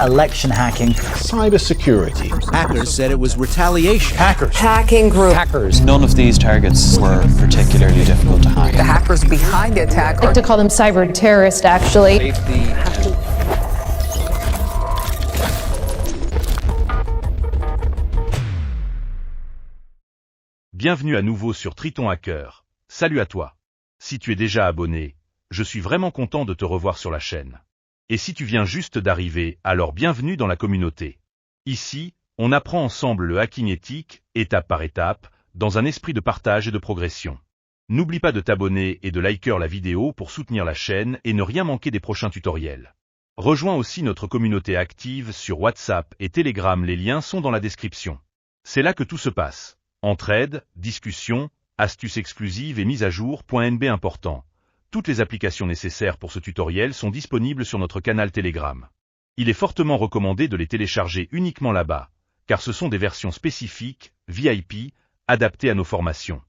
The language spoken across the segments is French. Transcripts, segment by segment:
Election hacking. Cybersecurity. Hackers said it was retaliation. Hackers. Hacking group. Hackers. None of these targets were particularly difficult to hack. The hackers behind the attack. I like to call them cyber terrorists, actually. Bienvenue à nouveau sur Triton Hacker. Salut à toi. Si tu es déjà abonné, je suis vraiment content de te revoir sur la chaîne. Et si tu viens juste d'arriver, alors bienvenue dans la communauté. Ici, on apprend ensemble le hacking éthique, étape par étape, dans un esprit de partage et de progression. N'oublie pas de t'abonner et de liker la vidéo pour soutenir la chaîne et ne rien manquer des prochains tutoriels. Rejoins aussi notre communauté active sur WhatsApp et Telegram, les liens sont dans la description. C'est là que tout se passe. Entraide, discussion, astuces exclusives et mises à jour. .nb important. Toutes les applications nécessaires pour ce tutoriel sont disponibles sur notre canal Telegram. Il est fortement recommandé de les télécharger uniquement là-bas, car ce sont des versions spécifiques, VIP, adaptées à nos formations.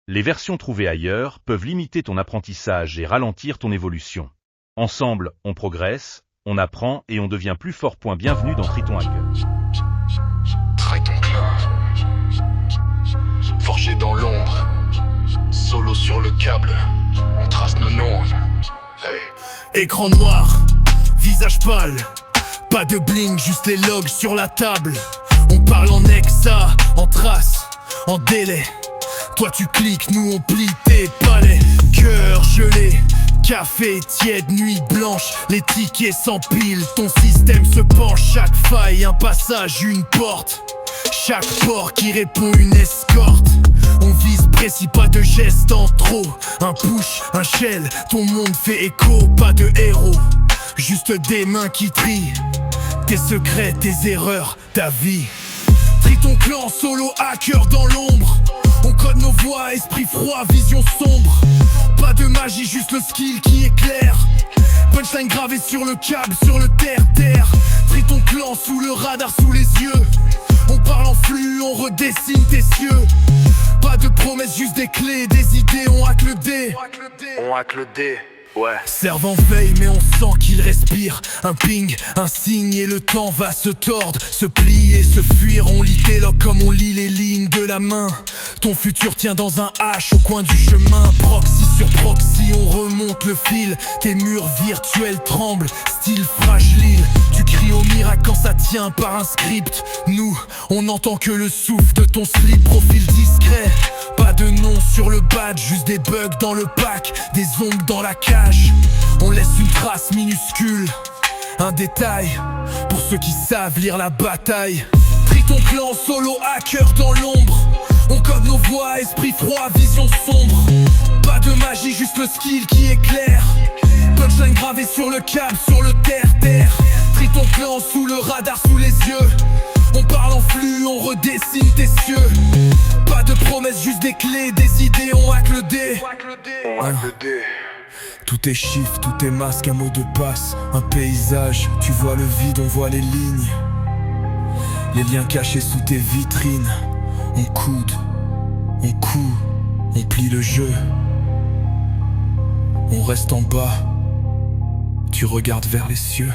Les versions trouvées ailleurs peuvent limiter ton apprentissage et ralentir ton évolution. Ensemble, on progresse, on apprend et on devient plus fort. Bienvenue dans Triton Hacker. Triton Clan. Forgé dans l'ombre, solo sur le câble, on trace nos noms. Hey. Écran noir, visage pâle, pas de bling, juste les logs sur la table. On parle en hexa, en trace, en délai. Toi tu cliques, nous on plie tes palais. Cœur gelé, café tiède, nuit blanche, les tickets s'empilent, ton système se penche. Chaque faille, un passage, une porte. Chaque port qui répond une escorte. On vise précis, pas de gestes en trop. Un push, un shell, ton monde fait écho. Pas de héros, juste des mains qui trient tes secrets, tes erreurs, ta vie. Triton Clan, solo hacker dans l'ombre. On code nos voix, esprit froid, vision sombre. Pas de magie, juste le skill qui éclaire. Punchline gravé sur le câble, sur le terre-terre. Triton Clan sous le radar, sous les yeux. On parle en flux, on redessine tes cieux. Pas de promesses, juste des clés, des idées, on hack le dé. On hack le dé, ouais. Servant veille, mais on sent qu'il respire. Un ping, un signe et le temps va se tordre, se plier, se fuir. On lit tes logs comme on lit les lignes de la main. Ton futur tient dans un H au coin du chemin. Proxy sur proxy, on remonte le fil. Tes murs virtuels tremblent, style fragile. Tu cries au miracle quand ça tient par un script. Nous, on n'entend que le souffle de ton slip. Profil discret, pas de nom sur le badge, juste des bugs dans le pack, des ongles dans la cage. On laisse une trace minuscule, un détail pour ceux qui savent lire la bataille. Triton Clan, solo hacker dans l'ombre. On code nos voix, esprit froid, vision sombre. Pas de magie, juste le skill qui éclaire. Punchline gravé sur le câble, sur le terre-terre. Triton Clan sous le radar, sous les yeux. On parle en flux, on redessine tes cieux. Pas de promesses, juste des clés, des idées, on hack le dé. On hack le dé. Tout est chiffre, tout est masque, un mot de passe. Un paysage, tu vois le vide, on voit les lignes. Les liens cachés sous tes vitrines. On coude, on coud, on plie le jeu. On reste en bas, tu regardes vers les cieux.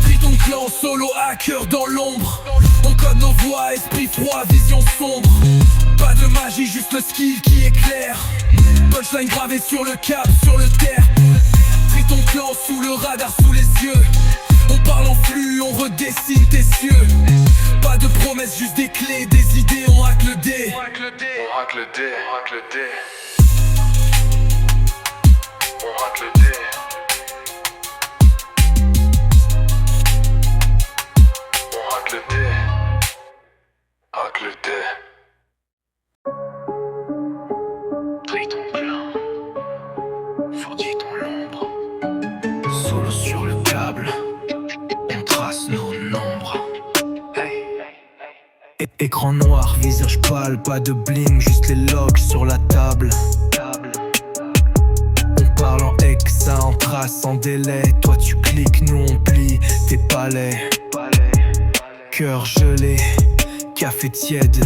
Triton Clan, solo hacker dans l'ombre. On code nos voix, esprit froid, vision sombre. Pas de magie, juste le skill qui éclaire. Punchline gravé sur le câble, sur le terre. Triton Clan sous le radar, sous les yeux. On parle en flux, on redessine tes cieux. Pas de promesses, juste des clés, des idées, on hack le dé. On hack le dé, on hack le dé, on hack le dé. On hack le dé. On hack le dé. Hack le dé. Triton Clan. Fourdi dans l'ombre. Solo sur le câble. On trace nos nombres. Écran noir, visage pâle, pas de bling, juste les logs sur la table. On parle en hexa, en trace, en délai. Toi tu cliques, nous on plie tes palais. Cœur gelé, café tiède,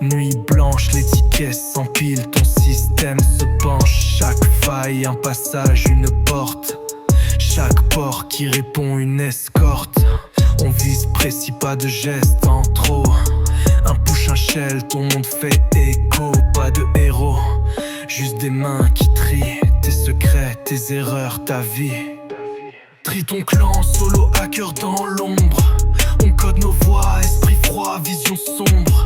nuit blanche, les tickets s'empilent. Ton système se penche, chaque faille, un passage, une porte. chaque port qui répond une escorte. On vise précis, pas de gestes en trop. Un push, un shell, ton monde fait écho. Pas de héros, juste des mains qui trient tes secrets, tes erreurs, ta vie. Trie ton clan, solo hacker dans l'ombre. On code nos voix, esprit froid, vision sombre.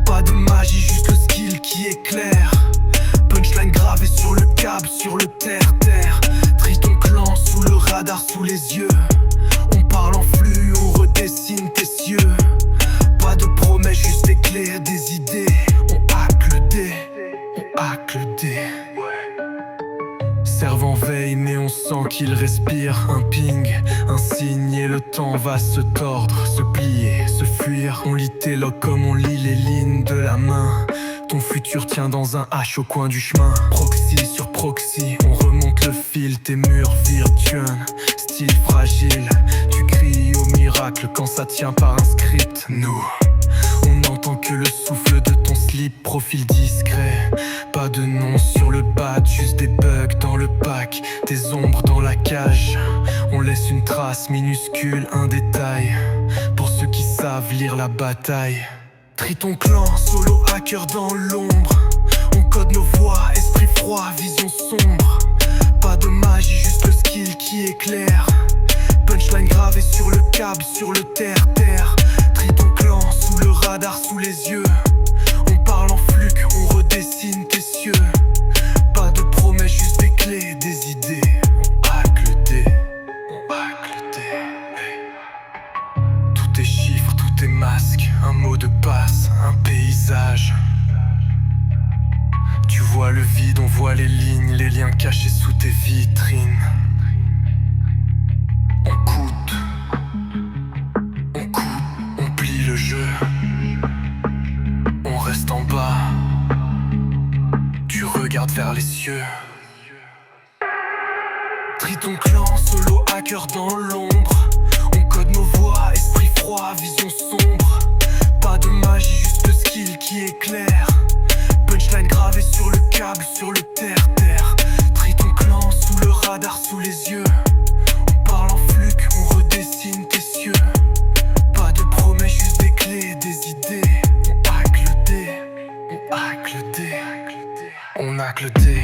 Pas de magie, juste le skill qui éclaire. Punchline gravée sur le câble, sur le terre-terre. Trie ton clan sous le radar, sous les yeux. On parle en flux, on redessine tes cieux. Pas de promesses, juste des clés, des idées. On hack le dé, on hack le dé. Servant veille mais on sent qu'il respire. Un ping, un signe et le temps va se tordre, se plier, se fuir. On lit tes logs comme on lit les lignes de la main. Ton futur tient dans un H au coin du chemin. Proxy sur proxy, on remonte le fil. Tes murs virtuels, style fragile. Tu cries au miracle quand ça tient par un script. Nous, on n'entend que le souffle de ton slip. Profil discret, pas de nom sur le badge. Juste des bugs dans le pack, des ombres dans la cage. On laisse une trace minuscule, un détail. Pour ceux qui savent lire la bataille. Trie ton clan, solo hacker dans l'ombre. On code nos voix, esprit froid, vision sombre. Pas de magie, juste le skill qui éclaire. Punchline gravée sur le câble, sur le terre-terre. Trie ton clan, sous le radar, sous les yeux. On parle en fluc, on redessine tes cieux. Pas de promesses, juste des clés, des idées. On hack le dé, on hack le dé. Hey. Tout est chiffres, tout est masque. Un mot de passe, un paysage. Tu vois le vide, on voit les lignes, les liens cachés sous tes vitrines. On coûte, on plie le jeu. On reste en bas, tu regardes vers les cieux. Trie ton clan, solo hacker dans l'ombre. On code nos voix, esprit froid, vision sombre. Pas de magie, juste le skill qui éclaire. Punchline gravée sur le câble, sur le terre-terre. Trie ton clan sous le radar, sous les yeux. On parle en fluc, on redessine tes cieux. Pas de promesses, juste des clés, des idées. On hack le dé, on hack le dé. On hack le dé.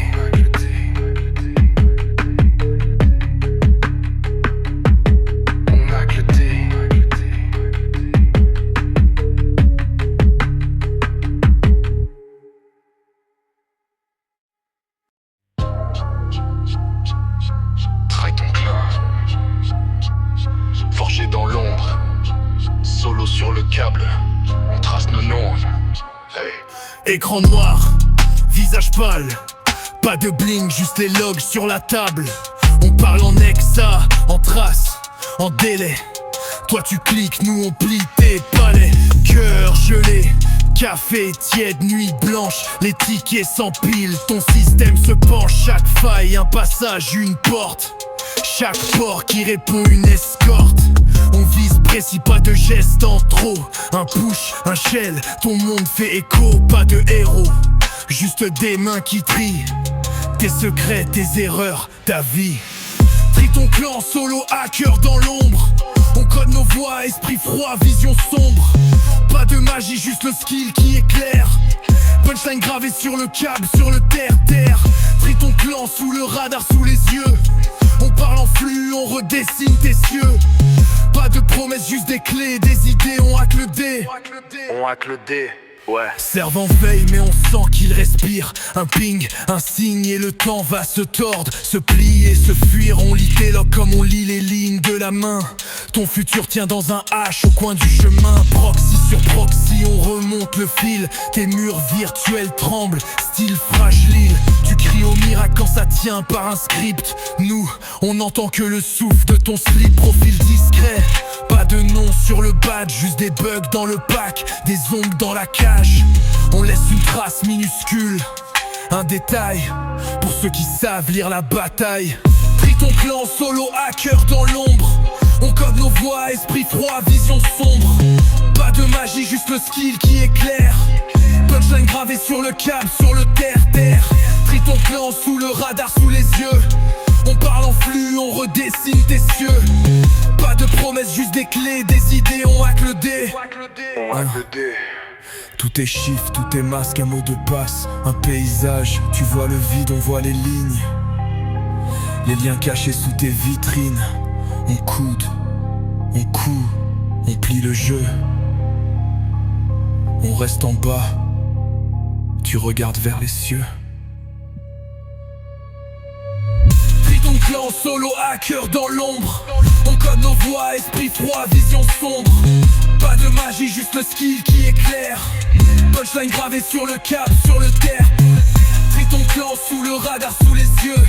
Forgé dans l'ombre, solo sur le câble, on trace nos noms. Hey. Écran noir, visage pâle. Pas de bling, juste les logs sur la table. On parle en hexa, en trace, en délai. Toi tu cliques, nous on plie tes palais. Cœur gelé, café tiède, nuit blanche. Les tickets s'empilent, ton système se penche. Chaque faille, un passage, une porte. Chaque port qui répond une escorte. On vise précis, pas de gestes en trop. Un push, un shell, ton monde fait écho. Pas de héros, juste des mains qui trient tes secrets, tes erreurs, ta vie. Trie ton clan, solo hacker dans l'ombre. On code nos voix, esprit froid, vision sombre. Pas de magie, juste le skill qui éclaire. Punchline gravée sur le câble, sur le terre-terre. Trie ton clan sous le radar, sous les yeux. On parle en flux, on redessine tes cieux. Pas de promesses, juste des clés, des idées. On hack le dé, On hack le dé. Ouais. Servant veille mais on sent qu'il respire. Un ping, un signe et le temps va se tordre, se plier, se fuir. On lit tes logs comme on lit les lignes de la main. Ton futur tient dans un H au coin du chemin. Proxy sur proxy, on remonte le fil. Tes murs virtuels tremblent, style fragile. Tu cries au miracle quand ça tient par un script. Nous, on n'entend que le souffle de ton slip. Profil discret, pas de nom sur le badge, juste des bugs dans le pack, des ombres dans la cage. On laisse une trace minuscule, un détail, pour ceux qui savent lire la bataille. Trie ton clan, solo hacker dans l'ombre. On code nos voix, esprit froid, vision sombre. Pas de magie, juste le skill qui éclaire. Punchline gravée sur le câble, sur le terre-terre. Trie ton clan sous le radar, sous les yeux. On parle en flux, on redessine tes cieux. Pas de promesses, juste des clés, des idées, on hack le dé. Tout est chiffre, tout est masque, un mot de passe, un paysage. Tu vois le vide, on voit les lignes, les liens cachés sous tes vitrines. On coude, on coud, on plie le jeu. On reste en bas, tu regardes vers les cieux. Triton clan, solo hacker dans l'ombre. On code nos voix, esprit froid, vision sombre. Pas de magie, juste le skill qui éclaire. Punchline gravée sur le cap, sur le terre. Triton clan sous le radar, sous les yeux.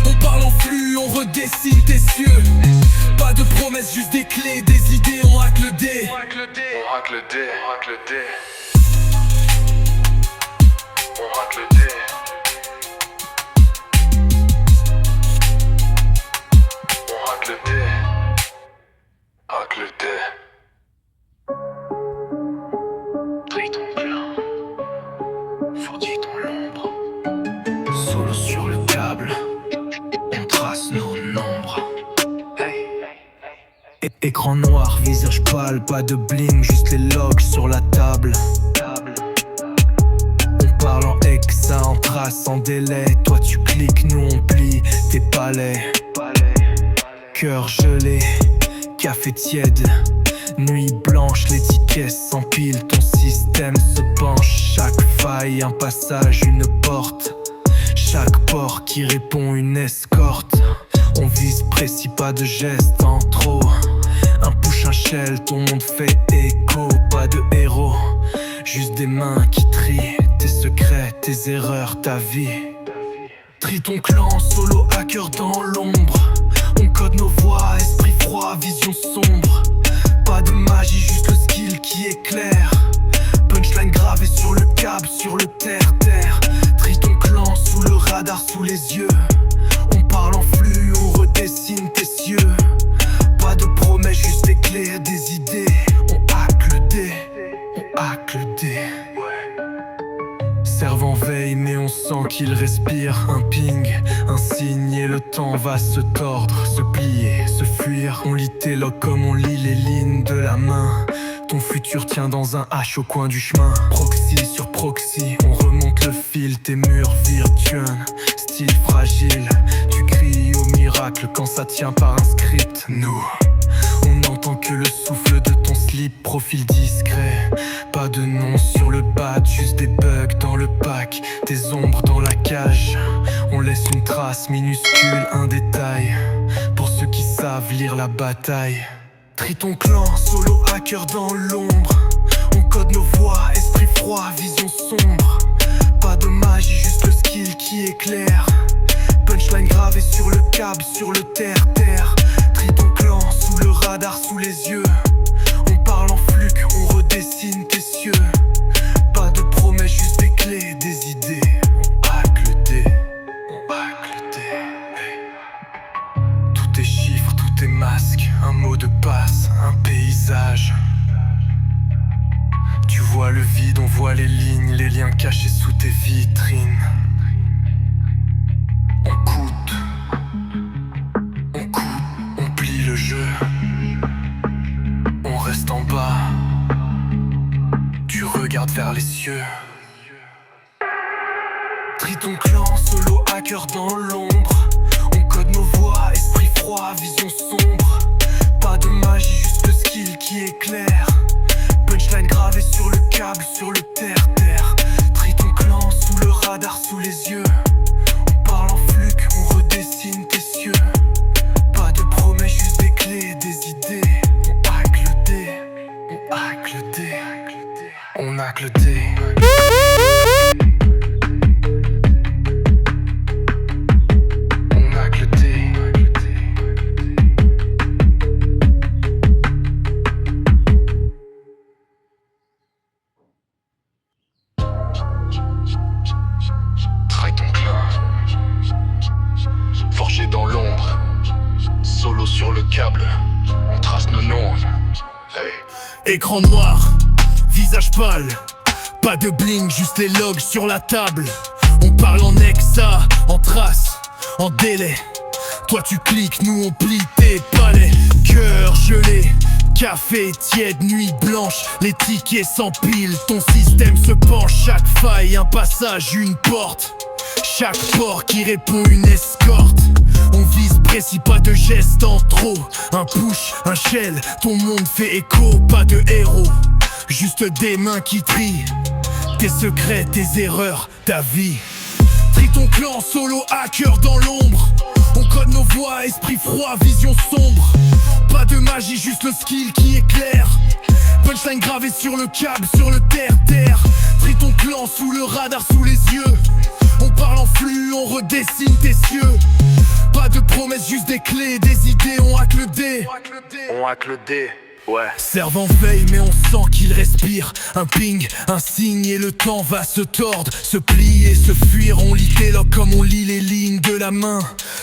On parle en flux, on redessine tes cieux. Pas de promesses, juste des clés, des idées, on hack le dé. On hack le dé, on hack le dé, on hack le dé. On hack le dé. On hack le dé. Hack le dé. Triton clan, fourdi dans l'ombre. Solo sur le câble, on trace nos nombres. Écran noir, visage pâle, pas de bling, juste les logs sur la table. On parle en hexa, en trace, en délai. Toi tu cliques, nous on plie tes palais. Cœur gelé, café tiède, nuit blanche, les tickets s'empilent. Ton système se penche, chaque faille un passage, une porte. Chaque port qui répond une escorte. On vise précis, pas de gestes en trop. Un push, un shell, ton monde fait écho. Pas de héros, juste des mains qui trient tes secrets, tes erreurs, ta vie. Triton clan, solo hacker dans l'ombre. On code nos voix, esprit froid, vision sombre. Pas de magie, juste le skill qui éclaire. Punchline gravée sur le câble, sur le terre-terre. Triton clan, sous le radar, sous les yeux. On parle en flux, on redessine tes cieux. Pas de promesses, juste des clés, des idées. On hack le dé, on hack le dé. Servant veille, mais on sent qu'il respire. Un ping, un signe et le temps va se tordre, se plier, se fuir. On lit tes logs comme on lit les lignes de la main. Ton futur tient dans un H au coin du chemin. Proxy sur proxy, on remonte le fil. Tes murs virtuels, style fragile. Tu cries au miracle quand ça tient par un script. Nous, on n'entend que le souffle de ton slip. Profil discret, pas de nom sur le badge. Juste des bugs dans le pack, des ombres dans la cage. On laisse une trace minuscule, un détail, pour ceux qui savent lire la bataille. Triton clan, solo hacker dans l'ombre. On code nos voix, esprit froid, vision sombre. Pas de magie, juste le skill qui éclaire. Punchline gravée sur le câble, sur le terre-terre. Triton clan, sous le radar, sous les yeux. On parle en fluc, on redessine tes cieux. Pas de promesses, juste des clés, des idées. On hack le dé, on hack le dé. Tout est chiffre, tout est masque, un mot de passe, un paysage. Tu vois le vide, on voit les lignes, les liens cachés sous tes vitrines. On coude, on plie le jeu. On reste en bas, tu regardes vers les cieux. Triton clan, solo hacker dans l'ombre. On code nos voix, esprit froid, vision sombre. Pas de magie, juste le skill qui éclaire. Punchline gravée sur le câble, sur le terre-terre. Triton clan, sous le radar, sous les yeux. On parle en fluc, on redessine tes cieux. Pas de promesses, juste des clés, des idées. On hack le dé, on hack le dé. On hack le dé. Dans l'ombre, solo sur le câble, on trace nos noms. Hey. Écran noir, visage pâle, pas de bling, juste les logs sur la table. On parle en hexa, en trace, en délai. Toi tu cliques, nous on plie tes palais. Cœur gelé, café tiède, nuit blanche. Les tickets s'empilent, ton système se penche. Chaque faille, un passage, une porte. Chaque port qui répond une escorte. On vise précis, pas de gestes en trop. Un push, un shell, ton monde fait écho. Pas de héros, juste des mains qui trient tes secrets, tes erreurs, ta vie. Trie ton clan, solo hacker dans l'ombre. On code nos voix, esprit froid, vision sombre. Pas de magie, juste le skill qui éclaire. Punchline gravé sur le câble, sur le terre-terre. Trie ton clan sous le radar, sous les yeux. On parle en flux, on redessine tes cieux. Pas de promesses, juste des clés, des idées, on hack le dé. On hack le dé, ouais. Servant veille mais on sent qu'il respire. Un ping, un signe et le temps va se tordre, se plier, se fuir. On lit tes logs comme on lit les lignes de la main.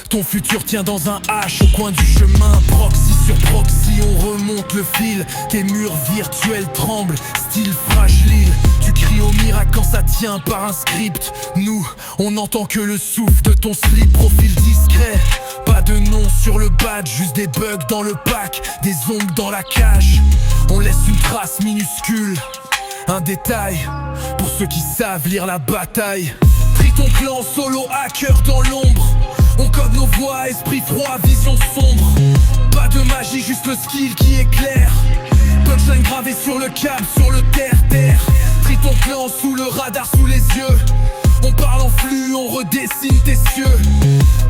Ton futur tient dans un H au coin du chemin. Proxy sur proxy, on remonte le fil. Tes murs virtuels tremblent, style fragile. Tu cries au miracle quand ça tient par un script. Nous, on n'entend que le souffle de ton slip. Profil discret, pas de nom sur le badge. Juste des bugs dans le pack, des ongles dans la cage. On laisse une trace minuscule, un détail pour ceux qui savent lire la bataille. Trie ton clan, solo hacker dans l'ombre. On code nos voix, esprit froid, vision sombre. Pas de magie, juste le skill qui éclaire. Punchline gravé sur le câble, sur le terre-terre. Trie ton clan sous le radar, sous les yeux. On parle en flux, on redessine tes cieux.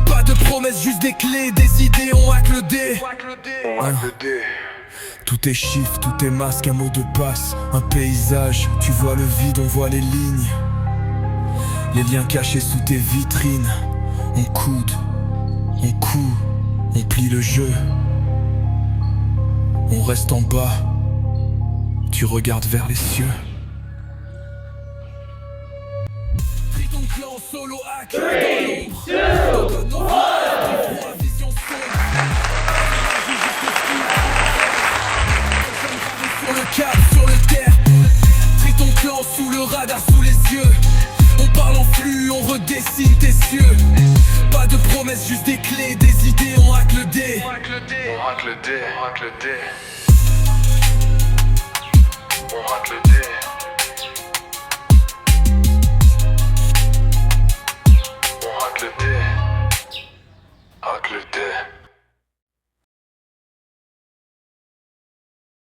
Pas de promesses, juste des clés, des idées, on hack le dé. On hack le dé. Tout est chiffre, tout est masque, un mot de passe. Un paysage, tu vois le vide, on voit les lignes. Les liens cachés sous tes vitrines. On coude, on coud, on plie le jeu. On reste en bas, tu regardes vers les cieux. Trie ton clan, solo hacker dans l'ombre. On donne nos voix, esprit froid, vision sombre. Sur le câble, sur le terre. Trie ton clan sous le radar, sous les yeux. On parle en flux, on redessine tes cieux. Pas de promesses, juste des clés, des idées, on hack le dé. On hack le dé, on hack le dé. On hack le dé.